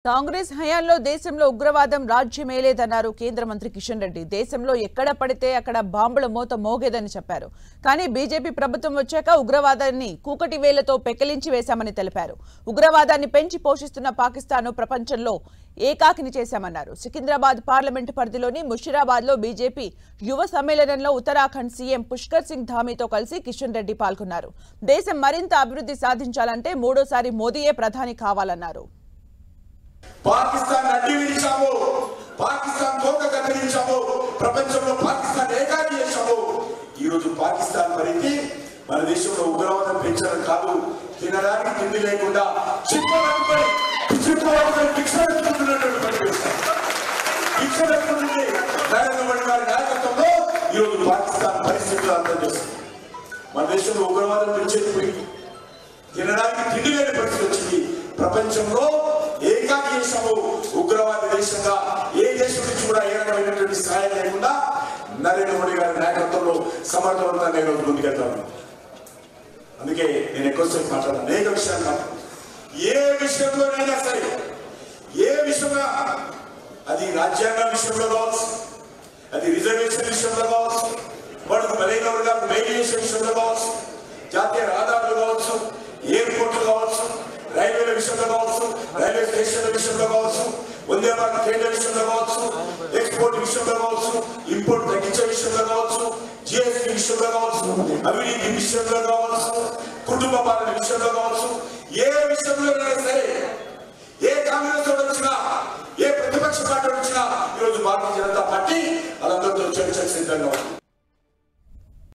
కాంగ్రెస్ హయాంలో దేశంలో ఉగ్రవాదం రాజ్యమేలేదన్నారు కేంద్ర మంత్రి కిషన్ రెడ్డి. దేశంలో ఎక్కడ పడితే అక్కడ బాంబుల మోత మోగేదని చెప్పారు. కానీ బీజేపీ ప్రభుత్వం వచ్చాక ఉగ్రవాదాన్ని కూకటి వేలతో పెకిలించి వేశామని తెలిపారు. ఉగ్రవాదాన్ని పెంచి పోషిస్తున్న పాకిస్తాన్ను ప్రపంచంలో ఏకాకిని చేశామన్నారు. సికింద్రాబాద్ పార్లమెంటు పరిధిలోని ముషిరాబాద్లో బీజేపీ యువ సమ్మేళనంలో ఉత్తరాఖండ్ సీఎం పుష్కర్ సింగ్ ధామీతో కలిసి కిషన్ రెడ్డి పాల్గొన్నారు. దేశం మరింత అభివృద్ధి సాధించాలంటే మూడోసారి మోదీయే ప్రధాని కావాలన్నారు. పాకిస్తాన్ అడ్డి విడిచాము, పాకిస్తాన్ తోక కత్తిరించాము, ప్రపంచంలో పాకిస్తాన్ ఏకాకి చేశాము. ఈ రోజు పాకిస్తాన్ పరిధి మన దేశంలో ఉగ్రవాదం పెంచడం కాదు, తినడానికి తిండి లేకుండా నరేంద్ర మోడీ గారి నాయకత్వంలో ఈ రోజు పాకిస్తాన్ పరిస్థితులు అర్థం చేస్తుంది. మన దేశంలో ఉగ్రవాదం పెంచేది పోయింది, తినడానికి తిండి లేని పరిస్థితి వచ్చింది. ప్రపంచంలో ఏకాకి దేశము, ఉగ్రవాద దేశంగా ఏ దేశం నుంచి కూడా ఏ రకమైనటువంటి సహాయం లేకుండా నరేంద్ర మోడీ గారి నాయకత్వంలో సమర్థవంతంగా ఈరోజు ముందుకెళ్తాను. అందుకే నేను ఎక్కువసేపు మాట్లాడాను, అనేక విషయాలు మాట్లాడు. ఏ విషయంలోనైనా సరే, ఏ విషయంలో, అది రాజ్యాంగ విషయంలో కావచ్చు, అది రిజర్వేషన్ విషయంలో కావచ్చు, వాడుకు బలైన వర్గాలకు మేలు చేసే విషయంలో కావచ్చు, జాతీయ రహదారులు కావచ్చు, ఎయిర్పోర్ట్లు కావచ్చు, రైల్వేల విషయంలో కావచ్చు, రైల్వే స్టేషన్ల విషయంలో కావచ్చు, వందే భారత్ కేంద్ర విషయంలో కావచ్చు, ఎక్స్పోర్ట్ విషయంలో కావచ్చు, ఇంపోర్ట్ తగ్గించే విషయంలో కావచ్చు, జిఎస్టీ విషయంలో కావచ్చు, అవినీతి విషయంలో కావచ్చు, కుటుంబ పాలన విషయంలో కావచ్చు, ఏ విషయంలోనైనా సరే, ఏ కాంగ్రెస్ వాడు వచ్చినా, ఏ ప్రతిపక్ష పార్టీ వచ్చినా ఈరోజు భారతీయ జనతా పార్టీ వాళ్ళందరితో చర్చకు సిద్ధంగా ఉంది.